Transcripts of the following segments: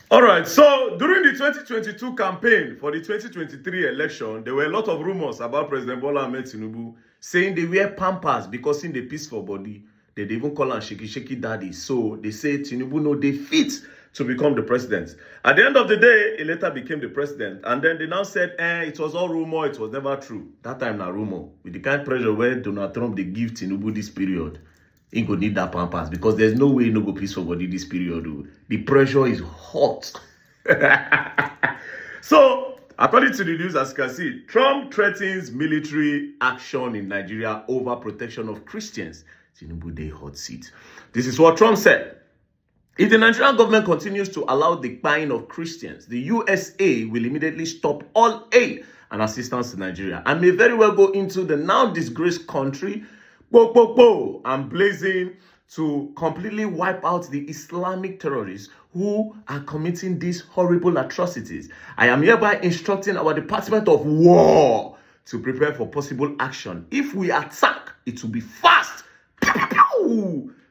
All right, so during the 2022 campaign for the 2023 election, there were a lot of rumors about President Bola Ahmed Tinubu saying they wear pampers because in the peaceful body, they even call him shaky shaky daddy. So they say Tinubu no they fit to become the president. At the end of the day, he later became the president. And then they now said, it was all rumor, it was never true. That time na rumor. With the kind of pressure where Donald Trump they give Tinubu this period. He go need that pampers because there's no way he no go peace for body this period. Oh. The pressure is hot. So, according to the news, as you can see, Trump threatens military action in Nigeria over protection of Christians. Tinubu dey hot seat. This is what Trump said. If the Nigerian government continues to allow the buying of Christians, the USA will immediately stop all aid and assistance to Nigeria and may very well go into the now disgraced country and blazing to completely wipe out the Islamic terrorists who are committing these horrible atrocities. I am hereby instructing our Department of War to prepare for possible action. If we attack, it will be fast,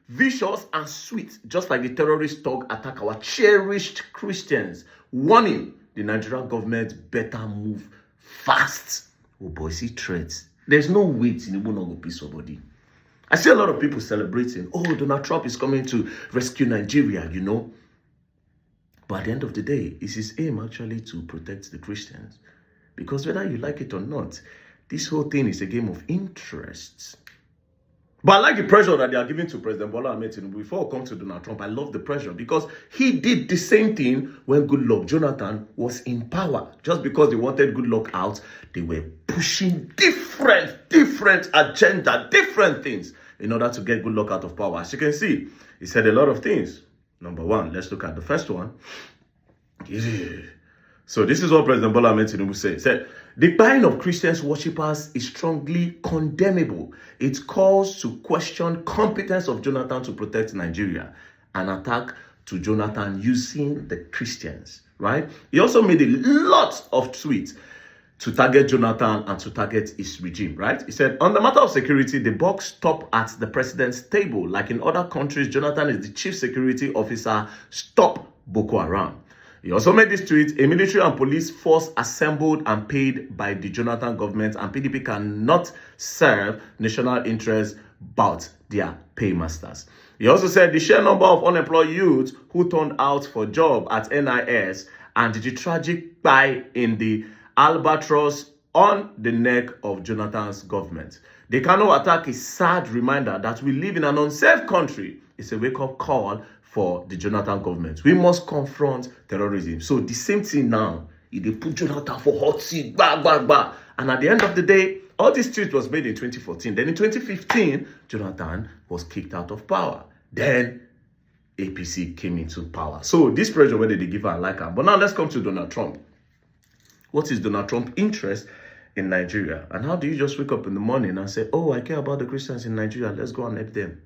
vicious and sweet, just like the terrorist thug attack our cherished Christians. Warning, the Nigerian government better move fast. Oh boy, see threats. There's no way Tinubu not go peace somebody. I see a lot of people celebrating, oh, Donald Trump is coming to rescue Nigeria, you know. But at the end of the day, it's his aim actually to protect the Christians. Because whether you like it or not, this whole thing is a game of interests. But I like the pressure that they are giving to President Bola Ahmed Tinubu. Before I come to Donald Trump, I love the pressure because he did the same thing when Goodluck Jonathan was in power. Just because they wanted Goodluck out, they were pushing different agenda, different things in order to get Goodluck out of power. As you can see, he said a lot of things. Number one, let's look at the first one. So this is what President Bola Ahmed Tinubu said. He said, the buying of Christians worshippers is strongly condemnable. It calls to question competence of Jonathan to protect Nigeria. An attack to Jonathan using the Christians, right? He also made a lot of tweets to target Jonathan and to target his regime, right? He said, on the matter of security, the buck stop at the president's table. Like in other countries, Jonathan is the chief security officer. Stop Boko Haram. He also made this tweet, a military and police force assembled and paid by the Jonathan government, and PDP cannot serve national interests but their paymasters. He also said the sheer number of unemployed youths who turned out for job at NIS and the tragic buy in the albatross on the neck of Jonathan's government. The Kano attack is a sad reminder that we live in an unsafe country. It's a wake-up call for the Jonathan government. We must confront terrorism. So the same thing now, they put Jonathan for hot seat, And at the end of the day, all this tweet was made in 2014. Then in 2015, Jonathan was kicked out of power. Then APC came into power. So this pressure, whether they give her a like her. But now let's come to Donald Trump. What is Donald Trump's interest in Nigeria? And how do you just wake up in the morning and say, oh, I care about the Christians in Nigeria, let's go and help them?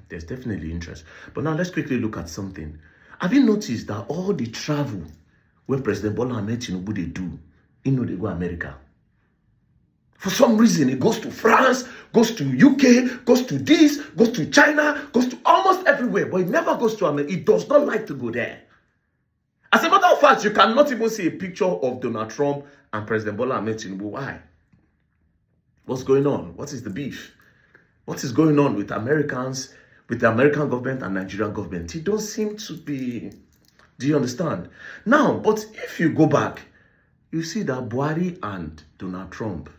There's definitely interest. But now let's quickly look at something. Have you noticed that all the travel where President Bola Ahmed Tinubu they do, they go America? For some reason, it goes to France, goes to UK, goes to this, goes to China, goes to almost everywhere. But it never goes to America. It does not like to go there. As a matter of fact, you cannot even see a picture of Donald Trump and President Bola Ahmed Tinubu. Why? What's going on? What is the beef? What is going on with Americans, with the American government and Nigerian government? It don't seem to be... Do you understand? Now, but if you go back, you see that Buhari and Donald Trump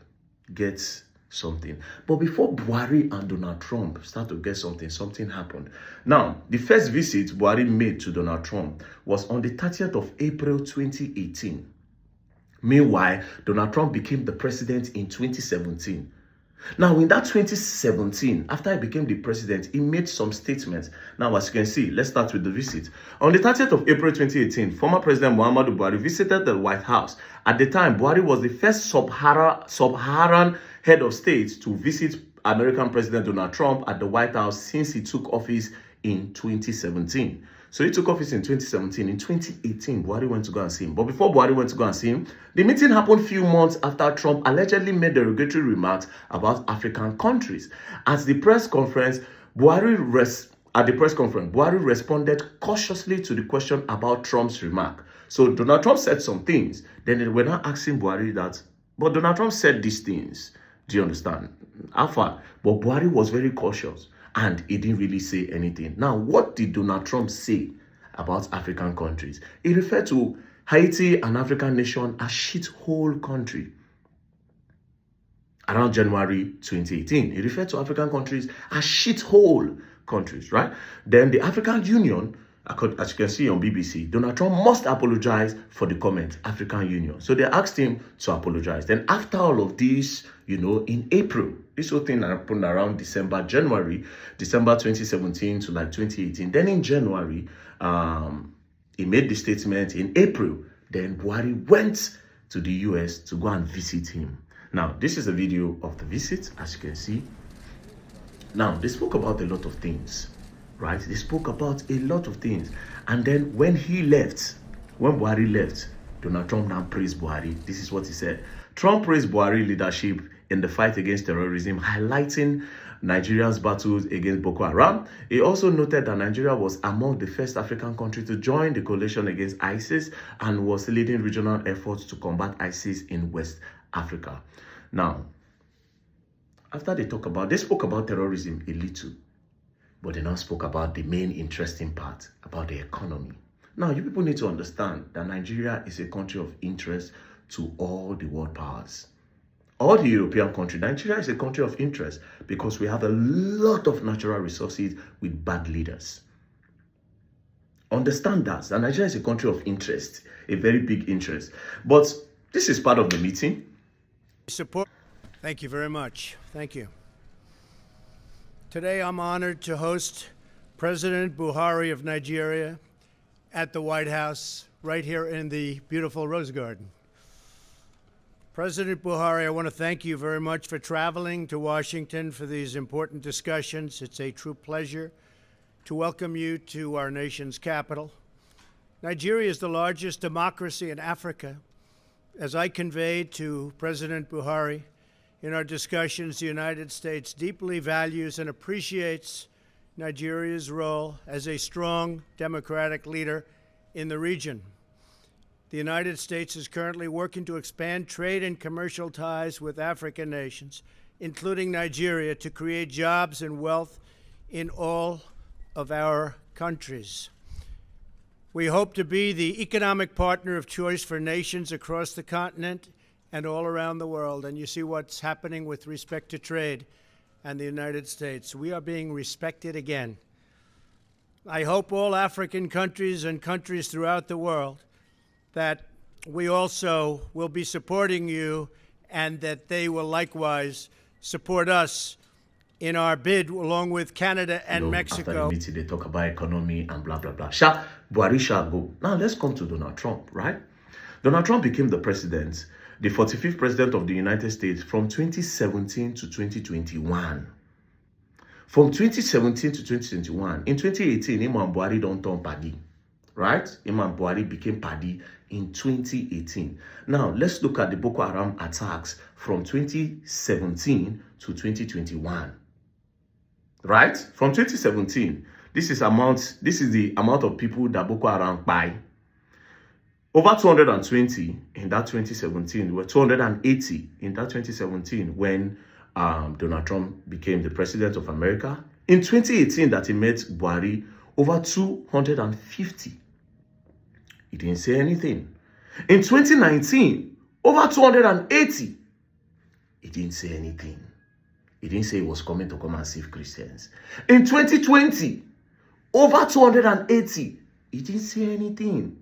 get something. But before Buhari and Donald Trump start to get something, something happened. Now, the first visit Buhari made to Donald Trump was on the 30th of April 2018. Meanwhile, Donald Trump became the president in 2017. Now, in that 2017, after he became the president, he made some statements. Now, as you can see, let's start with the visit. On the 30th of April 2018, former President Muhammadu Buhari visited the White House. At the time, Buhari was the first sub-Saharan head of state to visit American President Donald Trump at the White House since he took office in 2017. So he took office in 2017. In 2018, Buhari went to go and see him. But before Buhari went to go and see him, the meeting happened a few months after Trump allegedly made derogatory remarks about African countries. At the press conference, Buhari at the press conference, Buhari responded cautiously to the question about Trump's remark. So Donald Trump said some things. Then they were not asking Buhari that, but Donald Trump said these things. Do you understand? Alpha. But Buhari was very cautious and he didn't really say anything. Now, what did Donald Trump say about African countries? He referred to Haiti, an African nation, as shithole country. Around January 2018, he referred to African countries as shithole countries, right? Then the African Union, as you can see on BBC, Donald Trump must apologize for the comment, African Union. So they asked him to apologize. Then after all of this, in April, this whole thing happened around December 2017 to like 2018. Then in January, he made the statement. In April, then Buhari went to the US to go and visit him. Now, this is a video of the visit, as you can see. Now, they spoke about a lot of things, right? They spoke about a lot of things. And then when Buhari left, Donald Trump now praised Buhari. This is what he said. Trump praised Buhari leadership in the fight against terrorism, highlighting Nigeria's battles against Boko Haram. He also noted that Nigeria was among the first African countries to join the coalition against ISIS and was leading regional efforts to combat ISIS in West Africa. Now, after they spoke about terrorism a little, but they now spoke about the main interesting part, about the economy. Now, you people need to understand that Nigeria is a country of interest to all the world powers. All the European countries, Nigeria is a country of interest because we have a lot of natural resources with bad leaders. Understand that Nigeria is a country of interest, a very big interest. But this is part of the meeting. Support. Thank you very much. Thank you. Today I'm honored to host President Buhari of Nigeria at the White House, right here in the beautiful Rose Garden. President Buhari, I want to thank you very much for traveling to Washington for these important discussions. It's a true pleasure to welcome you to our nation's capital. Nigeria is the largest democracy in Africa. As I conveyed to President Buhari in our discussions, the United States deeply values and appreciates Nigeria's role as a strong democratic leader in the region. The United States is currently working to expand trade and commercial ties with African nations, including Nigeria, to create jobs and wealth in all of our countries. We hope to be the economic partner of choice for nations across the continent and all around the world. And you see what's happening with respect to trade and the United States. We are being respected again. I hope all African countries and countries throughout the world that we also will be supporting you and that they will likewise support us in our bid, along with Canada and Mexico. After the meeting, they talk about economy and blah, blah, blah. Buhari shall go. Now, let's come to Donald Trump, right? Donald Trump became the president, the 45th president of the United States from 2017 to 2021. From 2017 to 2021, in 2018, Imam Buhari don't turn paddy, right? Imam Buhari became paddy in 2018. Now, let's look at the Boko Haram attacks from 2017 to 2021. Right? From 2017, this is the amount of people that Boko Haram buy. Over 220 in that 2017. There were 280 in that 2017 when Donald Trump became the president of America. In 2018 that he met Buhari, over 250. He didn't say anything. In 2019, over 280. He didn't say anything. He didn't say he was coming to come and save Christians. In 2020, over 280. He didn't say anything.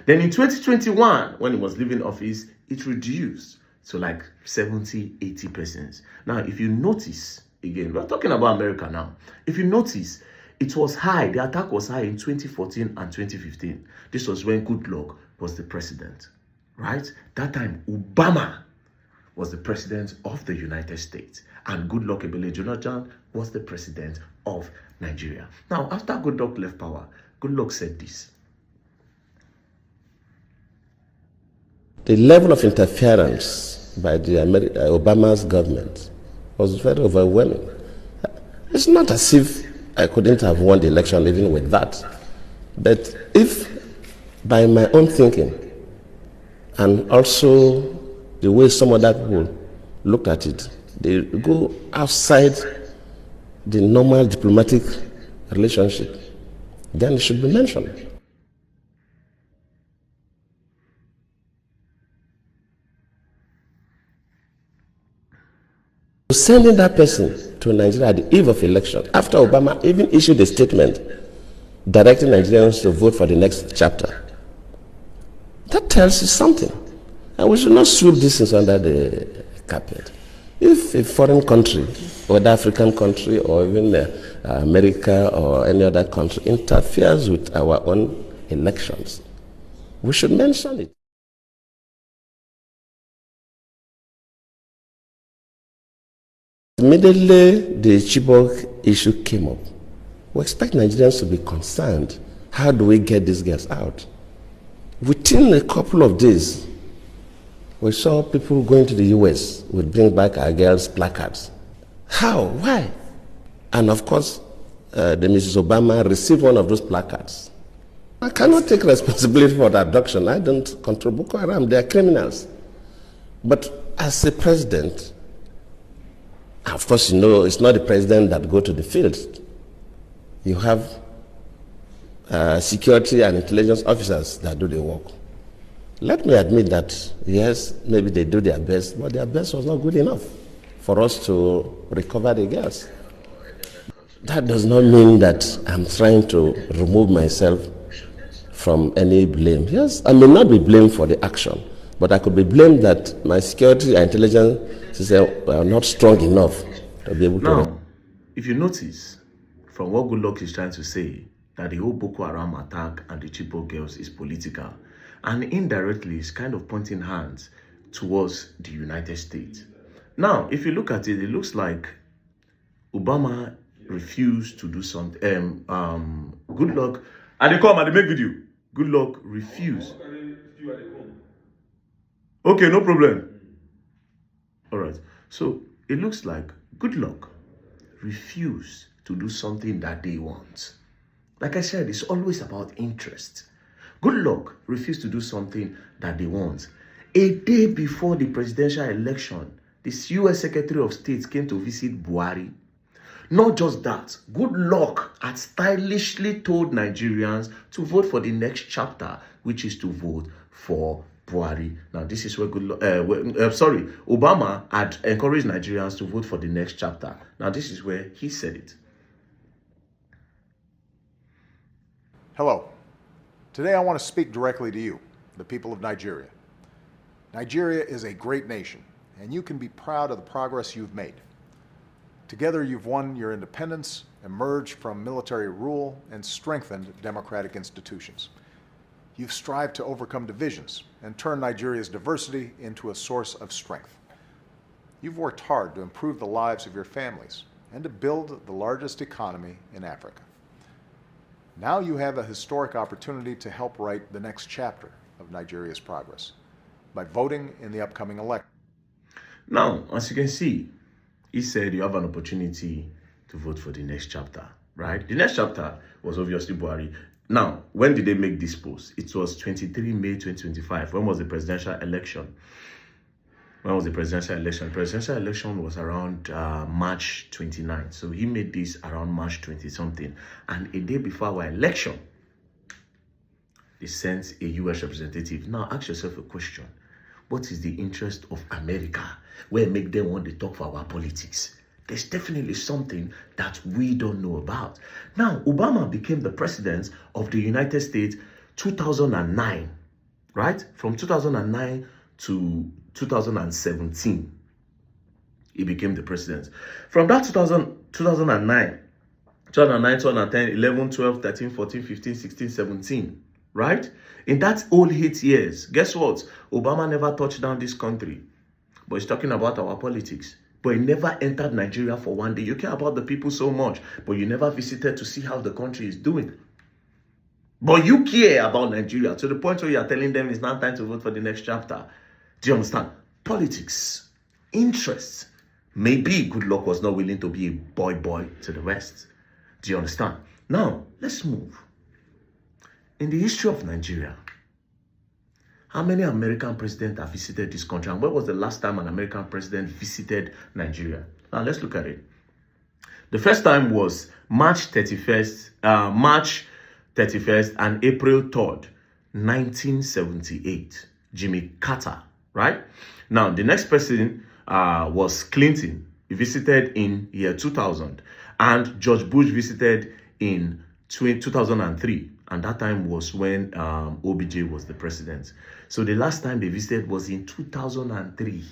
Then in 2021, when he was leaving office, it reduced to like 70, 80 persons. Now, if you notice, again, we're talking about America now. If you notice, it was high. The attack was high in 2014 and 2015. This was when Goodluck was the president, right? That time, Obama was the president of the United States, and Goodluck Ebele Jonathan was the president of Nigeria. Now, after Goodluck left power, Goodluck said this. The level of interference by the Obama's government was very overwhelming. It's not as if I couldn't have won the election even with that. But if by my own thinking and also the way some other people look at it, they go outside the normal diplomatic relationship, then it should be mentioned. Sending that person to Nigeria at the eve of election, after Obama even issued a statement directing Nigerians to vote for the next chapter, that tells you something. And we should not sweep these things under the carpet. If a foreign country, whether African country or even America or any other country, interferes with our own elections, we should mention it. Immediately the Chibok issue came up, we expect Nigerians to be concerned. How do we get these girls out? Within a couple of days, we saw people going to the US with Bring Back Our Girls placards. How? Why? And of course, the Mrs. Obama received one of those placards. I cannot take responsibility for the abduction. I don't control Boko Haram. They are criminals. But as a president, of course, you know, it's not the president that go to the field. You have security and intelligence officers that do the work. Let me admit that, yes, maybe they do their best, but their best was not good enough for us to recover the girls. That does not mean that I'm trying to remove myself from any blame. Yes, I may not be blamed for the action, but I could be blamed that my security and intelligence systems are not strong enough to be able to. Now, if you notice, from what Goodluck is trying to say, that the whole Boko Haram attack and the Chibok girls is political, and indirectly is kind of pointing hands towards the United States. Now, if you look at it, it looks like Obama refused to do something. Goodluck, and they come and they make video. Goodluck refused. Okay, no problem. All right. So it looks like Goodluck refused to do something that they want. Like I said, it's always about interest. Goodluck refused to do something that they want. A day before the presidential election, this US Secretary of State came to visit Buhari. Not just that, Goodluck had stylishly told Nigerians to vote for the next chapter, which is to vote for Buhari. Now, this is where Obama had encouraged Nigerians to vote for the next chapter. Now, this is where he said it. Hello. Today I want to speak directly to you, the people of Nigeria. Nigeria is a great nation, and you can be proud of the progress you've made. Together you've won your independence, emerged from military rule, and strengthened democratic institutions. You've strived to overcome divisions and turn Nigeria's diversity into a source of strength. You've worked hard to improve the lives of your families and to build the largest economy in Africa. Now you have a historic opportunity to help write the next chapter of Nigeria's progress by voting in the upcoming election. Now, as you can see, he said you have an opportunity to vote for the next chapter, right? The next chapter was obviously Buhari. Now, when did they make this post? It was 23 May 2025. When was the presidential election? When was the presidential election? The presidential election was around March 29th. So he made this around March 20-something. And a day before our election, they sent a US representative. Now, ask yourself a question. What is the interest of America? Where make them want to talk for our politics? There's definitely something that we don't know about. Now, Obama became the president of the United States 2009, right? From 2009 to 2017, he became the president. From that 2009, 2010, 11, 12, 13, 14, 15, 16, 17, right? In that old 8 years, guess what? Obama never touched down this country. But he's talking about our politics. But he never entered Nigeria for one day. You care about the people so much, but you never visited to see how the country is doing. But you care about Nigeria to the point where you are telling them it's not time to vote for the next chapter. Do you understand? Politics, interests. Maybe Goodluck was not willing to be a boy to the West. Do you understand? Now, let's move. In the history of Nigeria, how many American presidents have visited this country? And when was the last time an American president visited Nigeria? Now, let's look at it. The first time was March 31st and April 3rd, 1978. Jimmy Carter, right? Now, the next person was Clinton. He visited in year 2000. And George Bush visited in 2003. And that time was when OBJ was the president. So the last time they visited was in 2003.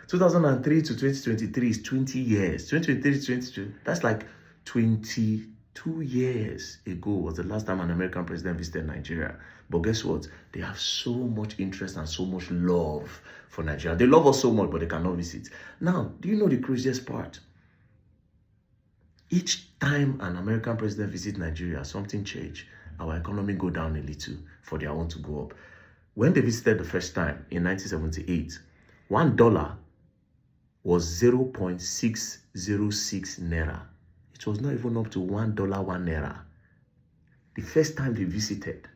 2003 to 2023 is 20 years. 2023 to 2022, that's like 22 years ago was the last time an American president visited Nigeria. But guess what? They have so much interest and so much love for Nigeria. They love us so much, but they cannot visit. Now, do you know the craziest part? Each time an American president visits Nigeria, something changes. Our economy go down a little for their own to go up. When they visited the first time in 1978, $1 was 0.606 naira. It was not even up to $1 1 naira. The first time they visited,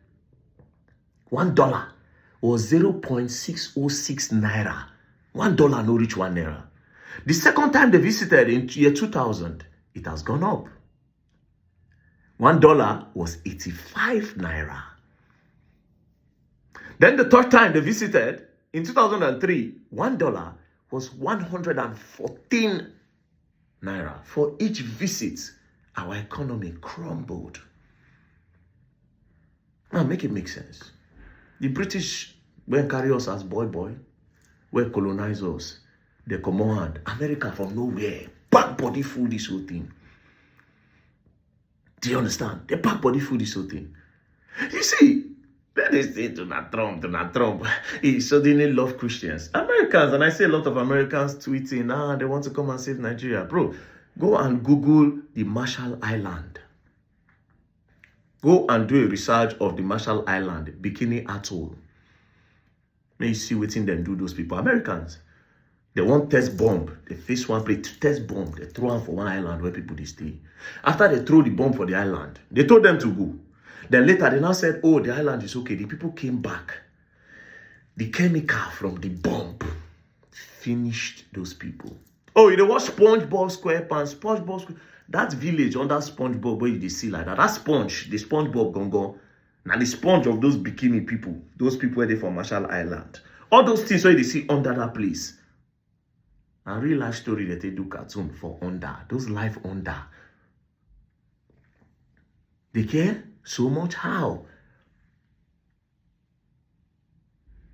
$1 was 0.606 naira. $1 no reach 1 naira. The second time they visited in year 2000, it has gone up. $1 was 85 naira. Then the third time they visited in 2003, $1 was 114 naira. For each visit, our economy crumbled. Now make it make sense. The British went carry us as boy, were colonize us. They command America from nowhere. Back body full this whole thing. Do you understand? They back body full this whole thing. You see, then they say Donald Trump, he suddenly love Christians. Americans, and I see a lot of Americans tweeting, they want to come and save Nigeria. Bro, go and Google the Marshall Island. Go and do a research of the Marshall Island, Bikini Atoll. May you see what them do those people. Americans, they want test bomb. They face one place, test bomb. They throw them for one island where people they stay. After they throw the bomb for the island, they told them to go. Then later, they now said, oh, the island is okay. The people came back. The chemical from the bomb finished those people. Oh, you know what? SpongeBob SquarePants, SpongeBob Square. That village under SpongeBob where you see like that. That sponge, the SpongeBob gongo. Now the sponge of those bikini people. Those people where they from Marshall Island. All those things where they see under that place. A real life story that they do cartoon for under. Those life under. They care so much. How?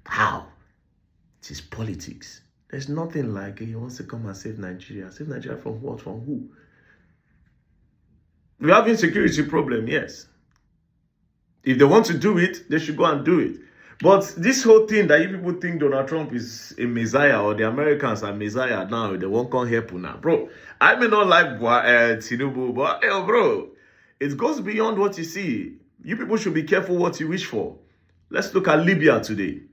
How? It is politics. There's nothing like he wants to come and save Nigeria. Save Nigeria from what? From who? We have insecurity problem, yes. If they want to do it, they should go and do it. But this whole thing that you people think Donald Trump is a messiah or the Americans are messiah now, they won't come help you now. Bro, I may not like Tinubu, but bro, it goes beyond what you see. You people should be careful what you wish for. Let's look at Libya today.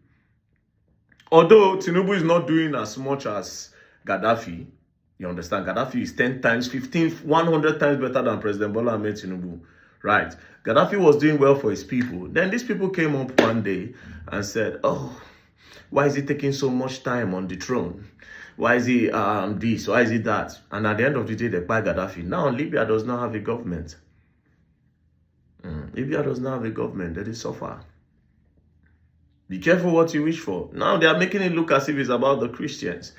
Although Tinubu is not doing as much as Gaddafi, you understand, Gaddafi is 10 times, 15, 100 times better than President Bola Ahmed Tinubu. Right. Gaddafi was doing well for his people. Then these people came up one day and said, oh, why is he taking so much time on the throne? Why is he this? Why is he that? And at the end of the day, they buy Gaddafi. Now, Libya does not have a government. Libya does not have a government. They suffer. Be careful what you wish for. Now, they are making it look as if it's about the Christians.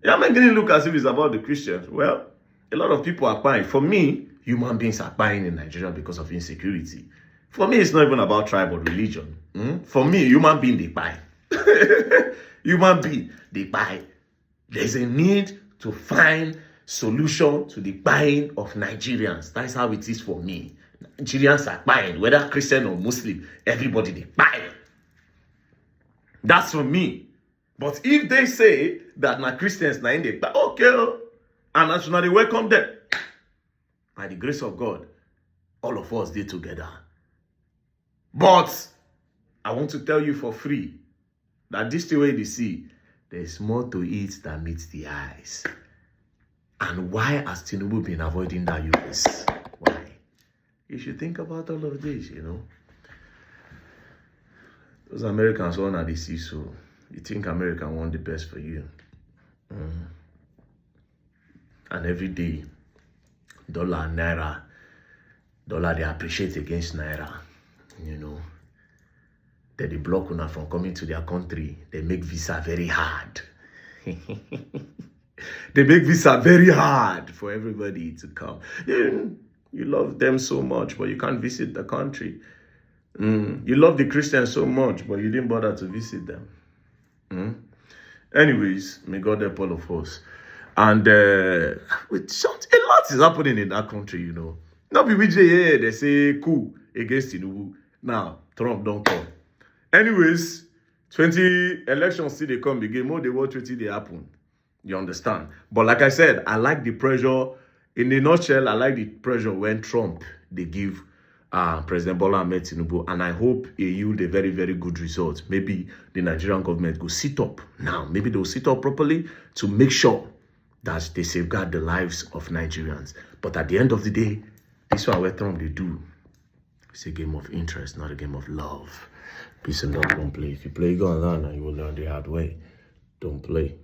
They are making it look as if it's about the Christians. Well, a lot of people are buying. For me, human beings are buying in Nigeria because of insecurity. For me, it's not even about tribe or religion. For me, human being, they buy. Human being, they buy. There's a need to find solution to the buying of Nigerians. That's how it is for me. Nigerians are buying, whether Christian or Muslim, everybody, they buy. That's for me. But if they say that na Christians, na in they buy, okay, and nationally welcome them. By the grace of God, all of us did together. But I want to tell you for free that this the way they see, there's more to it than meets the eyes. And why has Tinubu been avoiding that US? Why? You should think about all of this, you know. Those Americans all are the see, so you think America want the best for you. And every day, dollar, naira, dollar, they appreciate against naira, you know. They block una from coming to their country. They make visa very hard. They make visa very hard for everybody to come. You love them so much, but you can't visit the country. You love the Christians so much, but you didn't bother to visit them. Anyways, may God help all of us. And a lot is happening in that country, you know. Not be which they say coup against Tinubu. Now, Trump don't come. Anyways, 20 elections still they come again. More they watch what they happen. You understand? But like I said, I like the pressure. In a nutshell, I like the pressure when Trump, they give President Bola Ahmed Tinubu. And I hope he yield a very, very good result. Maybe the Nigerian government will sit up now. Maybe they'll sit up properly to make sure that they safeguard the lives of Nigerians. But at the end of the day, this one where Trump they do. It's a game of interest, not a game of love. Peace and love, don't play. If you play, go and learn, and you will learn the hard way. Don't play.